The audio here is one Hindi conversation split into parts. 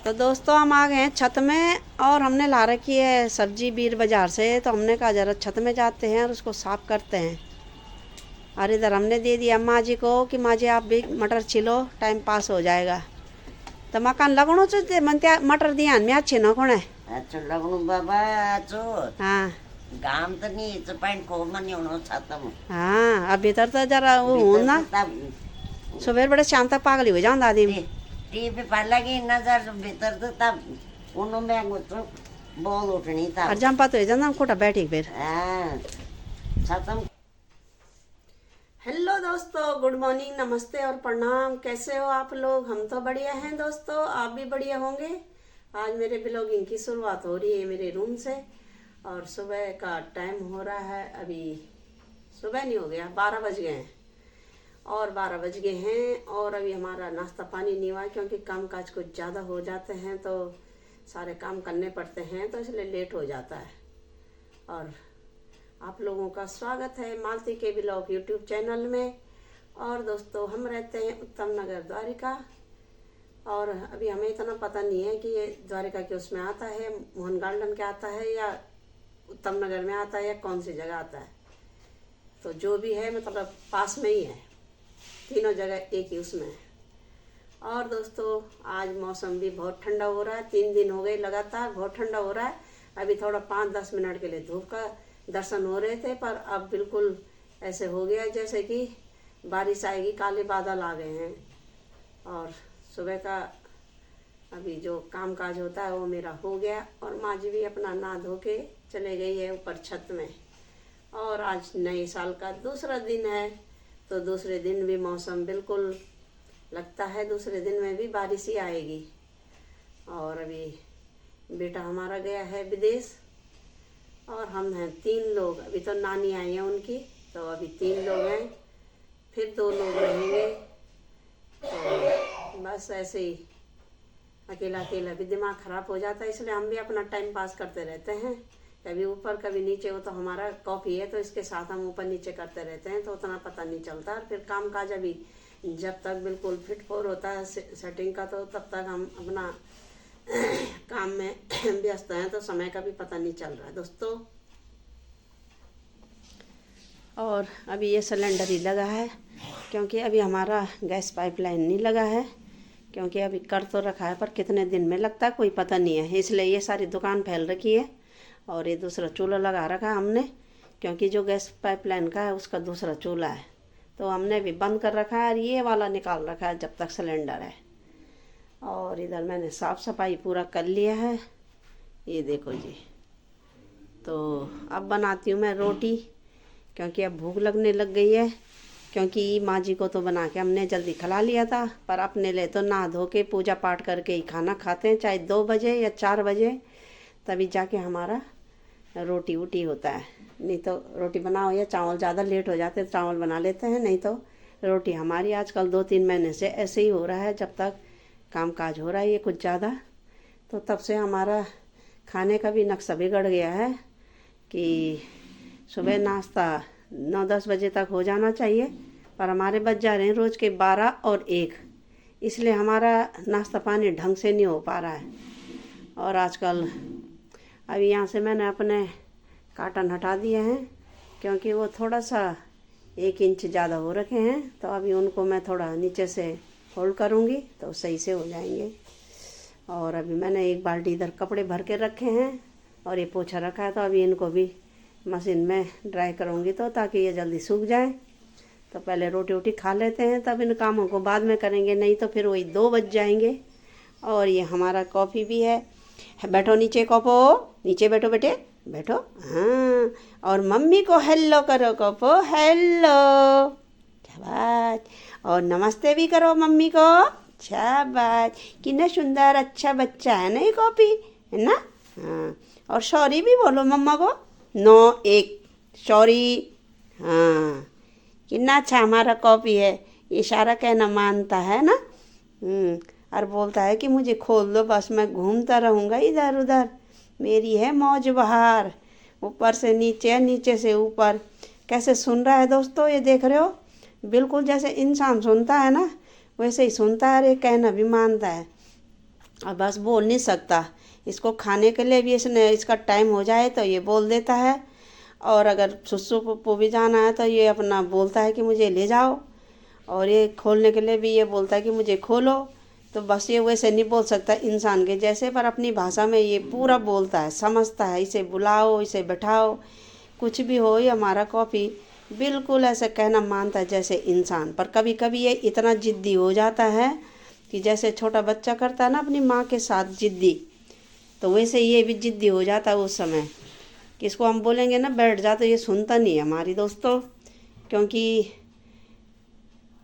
तो दोस्तों हम आ गए हैं छत में और हमने ला रखी है सब्जी बीर बाज़ार से। तो हमने कहा ज़रा छत में जाते हैं और उसको साफ़ करते हैं। और इधर हमने दे दिया माँ जी को कि माँ जी आप भी मटर छिलो, टाइम पास हो जाएगा। तो मकान लगणो चाहिए मनते मटर दिया में अच्छे न कोण है अच्छा लगणू बाबा आचो हाँ गाम त नहीं चपाइन को मन होनो छातम हाँ। अब भीतर तो जरा वो हो ना सुबह बड़े शाम तक पागल हो जाऊँ आदमी। टीवी पर लगी नजर भीतर तो तब उन्हों में तो बोल उठनी था और जम पाते हो जाना कोटा बैठी फिर। छातम। हेलो दोस्तों, गुड मॉर्निंग, नमस्ते और प्रणाम। कैसे हो आप लोग? हम तो बढ़िया हैं दोस्तों, आप भी बढ़िया होंगे। आज मेरे ब्लॉगिंग की शुरुआत हो रही है मेरे रूम से और सुबह का टाइम हो रहा है। अभी सुबह नहीं हो गया, 12 बज गए हैं और 12 बज गए हैं और अभी हमारा नाश्ता पानी नहीं हुआ क्योंकि काम काज कुछ ज़्यादा हो जाते हैं तो सारे काम करने पड़ते हैं तो इसलिए लेट हो जाता है। और आप लोगों का स्वागत है मालती के ब्लॉग यूट्यूब चैनल में। और दोस्तों हम रहते हैं उत्तम नगर द्वारिका और अभी हमें इतना पता नहीं है कि ये द्वारिका के उसमें आता है, मोहन गार्डन के आता है या उत्तम नगर में आता है या कौन सी जगह आता है। तो जो भी है मतलब पास में ही है, तीनों जगह एक ही उसमें है। और दोस्तों आज मौसम भी बहुत ठंडा हो रहा है, 3 दिन हो गए लगातार बहुत ठंडा हो रहा है। अभी थोड़ा 5-10 मिनट के लिए धूप का दर्शन हो रहे थे पर अब बिल्कुल ऐसे हो गया जैसे कि बारिश आएगी, काले बादल आ गए हैं। और सुबह का अभी जो काम काज होता है वो मेरा हो गया और माँ जी भी अपना नहा धो के चले गई है ऊपर छत में। और आज नए साल का दूसरा दिन है तो दूसरे दिन भी मौसम बिल्कुल लगता है दूसरे दिन में भी बारिश ही आएगी। और अभी बेटा हमारा गया है विदेश और हम हैं 3 लोग। अभी तो नानी आई है उनकी, तो अभी 3 लोग हैं, फिर 2 लोग रहेंगे। तो बस ऐसे ही अकेला अकेला भी दिमाग ख़राब हो जाता है, इसलिए हम भी अपना टाइम पास करते रहते हैं, कभी ऊपर कभी नीचे। वो तो हमारा कॉफ़ी है तो इसके साथ हम ऊपर नीचे करते रहते हैं तो उतना पता नहीं चलता। और फिर काम काज अभी जब तक बिल्कुल फिट फोर होता है सेटिंग का तो तब तक हम अपना काम में व्यस्त हैं तो समय का भी पता नहीं चल रहा है दोस्तों। और अभी ये सिलेंडर ही लगा है क्योंकि अभी हमारा गैस पाइपलाइन नहीं लगा है, क्योंकि अभी कर तो रखा है पर कितने दिन में लगता है कोई पता नहीं है, इसलिए ये सारी दुकान फैल रखी है। और ये दूसरा चूल्हा लगा रखा है हमने, क्योंकि जो गैस पाइपलाइन का है उसका दूसरा चूल्हा है तो हमने भी बंद कर रखा है और ये वाला निकाल रखा है जब तक सिलेंडर है। और इधर मैंने साफ़ सफाई पूरा कर लिया है, ये देखो जी। तो अब बनाती हूँ मैं रोटी क्योंकि अब भूख लगने लग गई है, क्योंकि माँ जी को तो बना के हमने जल्दी खिला लिया था पर अपने लिए तो नहा धो के पूजा पाठ करके ही खाना खाते हैं, चाहे 2 बजे या 4 बजे तभी जाके हमारा रोटी वोटी होता है। नहीं तो रोटी बनाओ या चावल ज़्यादा लेट हो जाते तो चावल बना लेते हैं, नहीं तो रोटी हमारी आजकल 2-3 महीने से ऐसे ही हो रहा है। जब तक काम काज हो रहा है ये कुछ ज़्यादा तो तब से हमारा खाने का भी नक्शा बिगड़ गया है कि सुबह नाश्ता 9-10 बजे तक हो जाना चाहिए पर हमारे बज जा रहे हैं रोज़ के 12 और 1, इसलिए हमारा नाश्ता पानी ढंग से नहीं हो पा रहा है। और आजकल अभी यहाँ से मैंने अपने कार्टन हटा दिए हैं क्योंकि वो थोड़ा सा 1 इंच ज़्यादा हो रखे हैं तो अभी उनको मैं थोड़ा नीचे से होल्ड करूँगी तो सही से हो जाएंगे। और अभी मैंने 1 बाल्टी इधर कपड़े भर के रखे हैं और ये पोछा रखा है तो अभी इनको भी मशीन में ड्राई करूँगी तो ताकि ये जल्दी सूख जाए। तो पहले रोटी वोटी खा लेते हैं तब इन कामों को बाद में करेंगे, नहीं तो फिर वही 2 बज जाएंगे। और ये हमारा कॉफ़ी भी है, बैठो नीचे कॉपो, नीचे बैठो बेटे बैठो। हाँ, और मम्मी को हेलो करो कॉपो, हेलो, शाबाश। और नमस्ते भी करो मम्मी को, शाबाश। कितना सुंदर अच्छा बच्चा है ना ये कॉपी, है ना। हाँ, और सॉरी भी बोलो मम्मा को, 9-1 सॉरी। हाँ, कितना अच्छा हमारा कॉपी है, इशारा कहना मानता है ना। और बोलता है कि मुझे खोल दो बस मैं घूमता रहूँगा इधर उधर, मेरी है मौज बहार। ऊपर से नीचे, नीचे से ऊपर कैसे सुन रहा है दोस्तों, ये देख रहे हो, बिल्कुल जैसे इंसान सुनता है ना वैसे ही सुनता है और ये कहना भी मानता है। और बस बोल नहीं सकता। इसको खाने के लिए भी इसका टाइम हो जाए तो ये बोल देता है, और अगर सुसु पुप्पू भी जाना है तो ये अपना बोलता है कि मुझे ले जाओ, और ये खोलने के लिए भी ये बोलता है कि मुझे खोलो। तो बस ये वैसे नहीं बोल सकता इंसान के जैसे, पर अपनी भाषा में ये पूरा बोलता है, समझता है। इसे बुलाओ, इसे बैठाओ, कुछ भी हो, ये हमारा कॉपी बिल्कुल ऐसे कहना मानता है जैसे इंसान। पर कभी कभी ये इतना ज़िद्दी हो जाता है कि जैसे छोटा बच्चा करता है ना अपनी माँ के साथ ज़िद्दी, तो वैसे ये भी ज़िद्दी हो जाता है उस समय कि इसको हम बोलेंगे ना बैठ जा, तो ये सुनता नहीं है हमारी दोस्तों। क्योंकि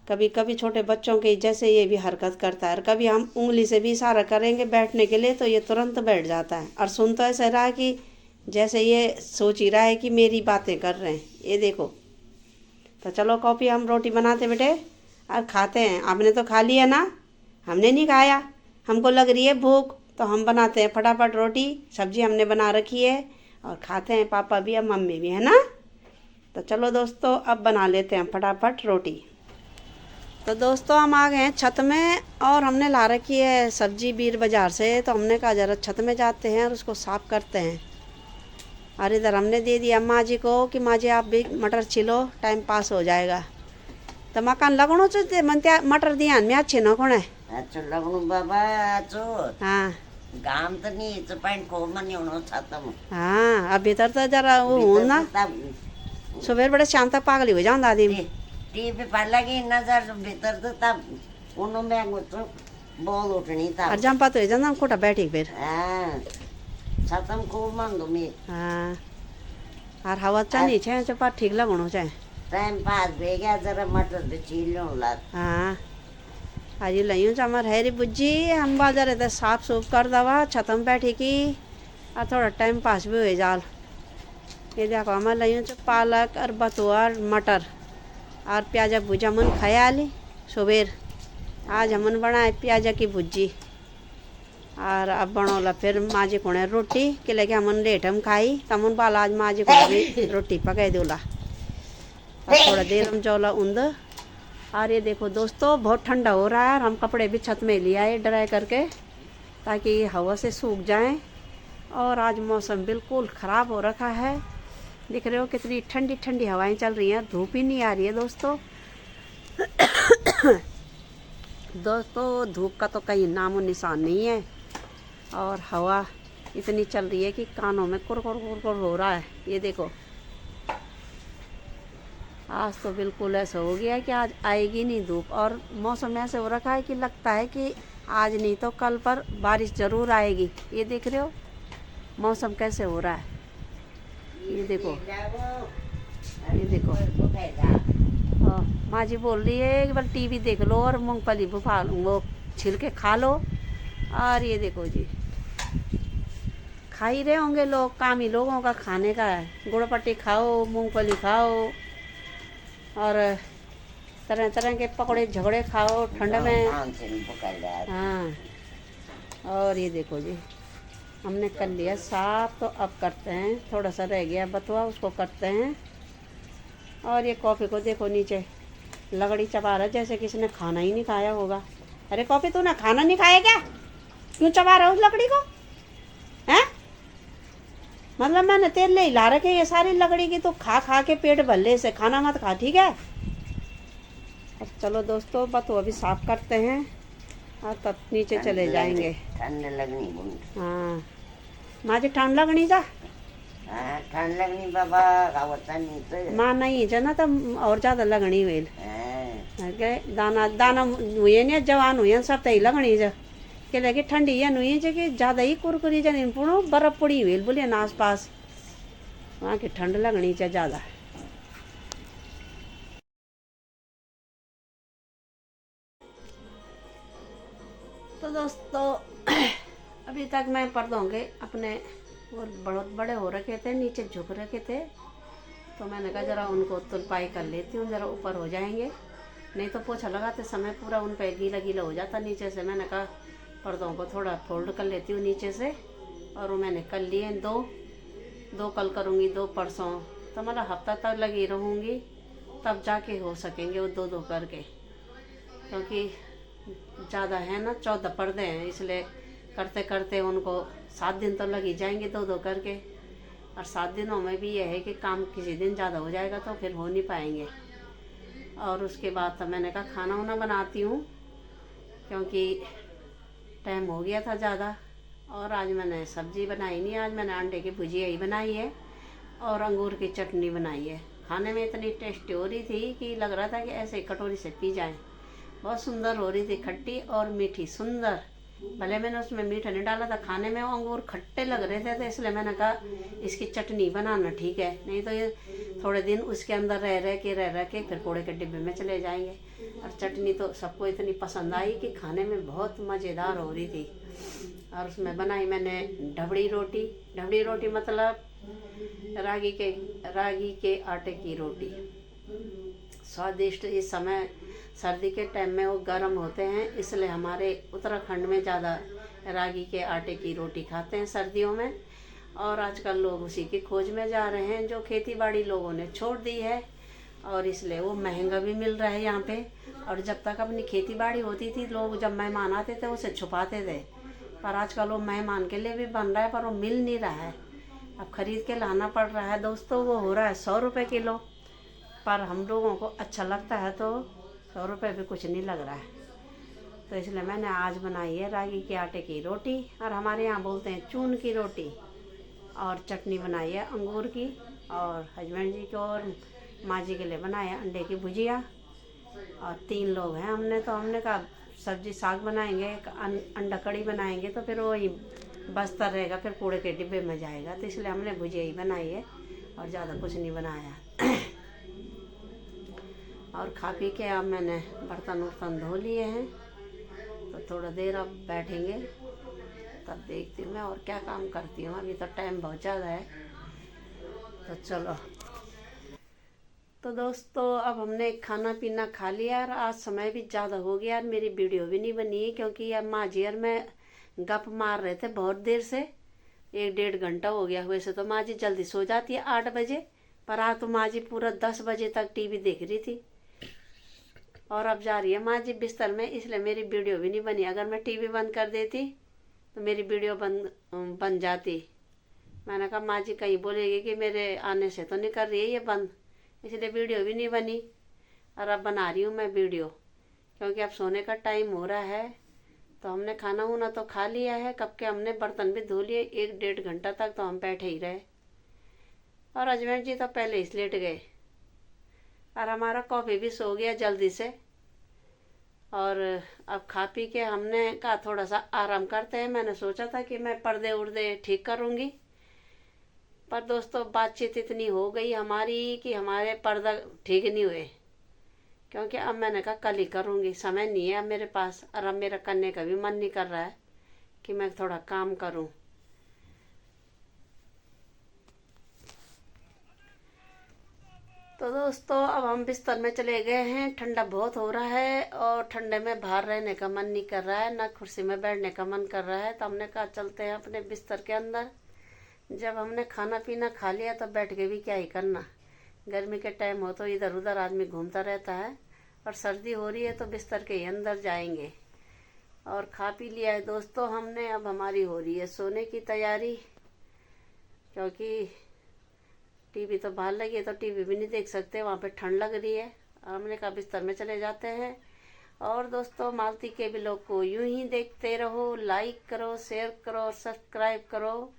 कभी कभी छोटे बच्चों के जैसे ये भी हरकत करता है, और कभी हम उंगली से भी इशारा करेंगे बैठने के लिए तो ये तुरंत बैठ जाता है। और सुन तो ऐसा रहा कि जैसे ये सोच ही रहा है कि मेरी बातें कर रहे हैं, ये देखो। तो चलो कॉपी हम रोटी बनाते बेटे और खाते हैं। आपने तो खा लिया ना, हमने नहीं खाया, हमको लग रही है भूख, तो हम बनाते हैं फटाफट रोटी। सब्जी हमने बना रखी है और खाते हैं, पापा भी और मम्मी भी, है ना। तो चलो दोस्तों अब बना लेते हैं फटाफट रोटी। तो दोस्तों हम आ गए हैं छत में, और हमने ला रखी है सब्जी बीर बाज़ार से, तो हमने कहा जरा छत में जाते हैं और उसको साफ़ करते हैं। और इधर हमने दे दिया माँ जी को कि माँ जी आप भी मटर छिलो, टाइम पास हो जाएगा। तो मकान लगणो चाहिए मनते मटर दिया में अच्छे न कोण है। अच्छा लगणू बाबा आचो हाँ काम तो नहीं चपाइन को मनी होनो छातम। हाँ अब भीतर तो जरा वो हो ना, सुबह बड़े शाम तक पागली हो जाऊँ दादी। टीवी पर लगी नजर भीतर तो तब उन्हों में तो बोल उठनी था। और जम पाते जाना कोटा बैठी फिर। हाँ छातम को मन दो मी। हाँ और हवा चलनी चाहिए चपा ठीक लगणो चाहिए। टाइम पास हो गया जरा मटर भी छील लो ला। हाँ आज लइयों चमर है री बुज्जी, हम बाजार इधर साफ सूफ कर दवा छतम बैठी की, और थोड़ा टाइम पास भी हो जाल। ये देखो हमारे लइयों च पालक और बथुआ मटर और प्याजा भुजा मन खाया ली सुबेर। आज हमन बनाए प्याजा की भुजी, और अब बनौला फिर माँ जी को रोटी के लेके हमन लेट हम खाई, तमन बाला आज माँ जी को भी रोटी पकाई दूला। थोड़ा देर हम जौला उंद। और ये देखो दोस्तों बहुत ठंडा हो रहा है, और हम कपड़े भी छत में ले आए ड्राई करके ताकि हवा से सूख जाएं। और आज मौसम बिल्कुल ख़राब हो रखा है, दिख रहे हो कितनी ठंडी ठंडी हवाएं चल रही हैं, धूप ही नहीं आ रही है दोस्तों। दोस्तों धूप का तो कहीं नामो निशान नहीं है, और हवा इतनी चल रही है कि कानों में कुरकुर कुरकुर हो रहा है। ये देखो आज तो बिल्कुल ऐसा हो गया है कि आज आएगी नहीं धूप, और मौसम ऐसे हो रखा है कि लगता है कि आज नहीं तो कल पर बारिश ज़रूर आएगी। ये देख रहे हो मौसम कैसे हो रहा है, ये देखो ये देखो। हाँ माँ जी बोल रही है एक बार टीवी देख लो और मूंगफली बुफा वो छिल के खा लो। और ये देखो जी खा ही रहे होंगे लोग, काम ही लोगों का खाने का है। गुड़ पट्टी खाओ, मूंगफली खाओ, और तरह तरह के पकौड़े झगड़े खाओ ठंड में। हाँ और ये देखो जी हमने कर लिया साफ, तो अब करते हैं, थोड़ा सा रह गया बथुआ उसको करते हैं। और ये कॉफ़ी को देखो नीचे लगड़ी चबा रहा है जैसे किसी ने खाना ही नहीं खाया होगा। अरे कॉफ़ी तूने खाना नहीं खाया क्या, क्यों चबा रहा है उस लकड़ी को, हैं? मतलब मैंने तेल ले ला रखे ये सारी लकड़ी की, तो खा खा के पेट भल्ले से, खाना मत खा, ठीक है। अब चलो दोस्तों बथुआ भी साफ करते हैं और तब नीचे चले जाएंगे। ठंड लगनी। हाँ माँ जी ठंड लगनी जा, ठंड लगनी बाबा खावता नहीं तो माँ नहीं जना तो और ज़्यादा लगनी हुई। दाना दाना हुए नहीं जवान हुए सब तई लगनी जा के लगे ठंडी या हुई है कि ज़्यादा ही कुरकुरी जन पुणो बर्फ पड़ी हुई बोलिए ना आस पास, वहाँ की ठंड लगनी चाहिए ज़्यादा। तो दोस्तों अभी तक मैं पर्दों के अपने वो बहुत बड़े हो रखे थे, नीचे झुक रखे थे, तो मैंने कहा ज़रा उनको तुरपाई कर लेती हूँ, ज़रा ऊपर हो जाएंगे, नहीं तो पोछा लगाते समय पूरा उन पर गीला गीला हो जाता नीचे से। मैंने कहा पर्दों को थोड़ा फोल्ड कर लेती हूँ नीचे से, और वो मैंने कर लिए दो कल करूँगी, 2 परसों, तो मतलब हफ्ता तक लगी रहूँगी, तब जाके हो सकेंगे वो 2 करके, क्योंकि ज़्यादा है ना 14 पर्दे हैं, इसलिए करते करते उनको 7 दिन तो लग ही जाएंगे 2-2 करके। और 7 दिनों में भी यह है कि काम किसी दिन ज़्यादा हो जाएगा तो फिर हो नहीं पाएंगे। और उसके बाद तो मैंने कहा खाना वाना बनाती हूँ, क्योंकि टाइम हो गया था ज़्यादा। और आज मैंने सब्ज़ी बनाई नहीं, आज मैंने अंडे की भुजिया ही बनाई है और अंगूर की चटनी बनाई है। खाने में इतनी टेस्टी हो रही थी कि लग रहा था कि ऐसे ही कटोरी से पी जाए। बहुत सुंदर हो रही थी, खट्टी और मीठी सुंदर। भले मैंने उसमें मीठा नहीं डाला था, खाने में वो अंगूर खट्टे लग रहे थे, तो इसलिए मैंने कहा इसकी चटनी बनाना ठीक है, नहीं तो ये थोड़े दिन उसके अंदर रह के फिर कूड़े के डिब्बे में चले जाएंगे। और चटनी तो सबको इतनी पसंद आई कि खाने में बहुत मज़ेदार हो रही थी। और उसमें बनाई मैंने ढबड़ी रोटी। ढबड़ी रोटी मतलब रागी के आटे की रोटी। स्वादिष्ट। इस समय सर्दी के टाइम में वो गर्म होते हैं, इसलिए हमारे उत्तराखंड में ज़्यादा रागी के आटे की रोटी खाते हैं सर्दियों में। और आजकल लोग उसी की खोज में जा रहे हैं, जो खेती बाड़ी लोगों ने छोड़ दी है, और इसलिए वो महंगा भी मिल रहा है यहाँ पे। और जब तक अपनी खेती बाड़ी होती थी, लोग जब मेहमान आते थे उसे छुपाते थे, पर आजकल वो मेहमान के लिए भी बन रहा है, पर वो मिल नहीं रहा है, अब ख़रीद के लाना पड़ रहा है दोस्तों। वो हो रहा है 100 रुपये किलो, पर हम लोगों को अच्छा लगता है तो 100 रुपये भी कुछ नहीं लग रहा है। तो इसलिए मैंने आज बनाई है रागी के आटे की रोटी, और हमारे यहाँ बोलते हैं चून की रोटी। और चटनी बनाई है अंगूर की, और हस्बैंड जी को और माँ जी के लिए बनाया अंडे की भुजिया। और 3 लोग हैं हमने, तो हमने कहा सब्जी साग बनाएंगे, अंडा कड़ी बनाएंगे, तो फिर वही बचता रहेगा, फिर कूड़े के डिब्बे में जाएगा। तो इसलिए हमने भुजिया ही बनाई है और ज़्यादा कुछ नहीं बनाया। और खा पी के अब मैंने बर्तन वर्तन धो लिए हैं, तो थोड़ा देर अब बैठेंगे, तब देखती हूँ मैं और क्या काम करती हूँ। अभी तो टाइम बहुत ज़्यादा है, तो चलो। तो दोस्तों अब हमने खाना पीना खा लिया, और आज समय भी ज़्यादा हो गया और मेरी वीडियो भी नहीं बनी, क्योंकि अब माँ जी और मैं गप मार रहे थे बहुत देर से, 1-1.5 घंटा हो गया। वैसे तो माँ जी जल्दी सो जाती है 8 बजे, पर आज तो माँ जी पूरा 10 बजे तक टीवी देख रही थी। और अब जा रही है माँ जी बिस्तर में, इसलिए मेरी वीडियो भी नहीं बनी। अगर मैं टीवी बंद कर देती तो मेरी वीडियो बन जाती। मैंने कहा माँ जी कहीं बोलेगी कि मेरे आने से तो नहीं कर रही है ये बंद, इसलिए वीडियो भी नहीं बनी। और अब बना रही हूँ मैं वीडियो, क्योंकि अब सोने का टाइम हो रहा है। तो हमने खाना वाना तो खा लिया है, कब के हमने बर्तन भी धो लिए। 1-1.5 घंटा तक तो हम बैठे ही रहे, और हस्बैंड जी तो पहले ही लेट गए, और हमारा कॉफ़ी भी सो गया जल्दी से। और अब खा पी के हमने कहा थोड़ा सा आराम करते हैं। मैंने सोचा था कि मैं पर्दे उर्दे ठीक करूँगी, पर दोस्तों बातचीत इतनी हो गई हमारी कि हमारे पर्दा ठीक नहीं हुए, क्योंकि अब मैंने कहा कल ही करूँगी, समय नहीं है अब मेरे पास। और अब मेरा करने का भी मन नहीं कर रहा है कि मैं थोड़ा काम करूँ। तो दोस्तों अब हम बिस्तर में चले गए हैं। ठंडा बहुत हो रहा है, और ठंडे में बाहर रहने का मन नहीं कर रहा है, ना कुर्सी में बैठने का मन कर रहा है। तो हमने कहा चलते हैं अपने बिस्तर के अंदर। जब हमने खाना पीना खा लिया तो बैठ के भी क्या ही करना, गर्मी के टाइम हो तो इधर उधर आदमी घूमता रहता है, और सर्दी हो रही है तो बिस्तर के ही अंदर जाएंगे। और खा पी लिया है दोस्तों हमने, अब हमारी हो रही है सोने की तैयारी, क्योंकि टीवी तो बाहर लगी है तो टीवी भी नहीं देख सकते, वहाँ पे ठंड लग रही है। हमने कहा बिस्तर में चले जाते हैं। और दोस्तों मालती के ब्लॉग को यूं ही देखते रहो, लाइक करो, शेयर करो, सब्सक्राइब करो,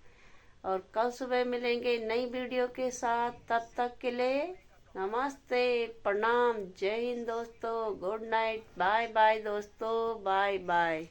और कल सुबह मिलेंगे नई वीडियो के साथ। तब तक के लिए नमस्ते, प्रणाम, जय हिंद दोस्तों, गुड नाइट, बाय बाय दोस्तों, बाय बाय।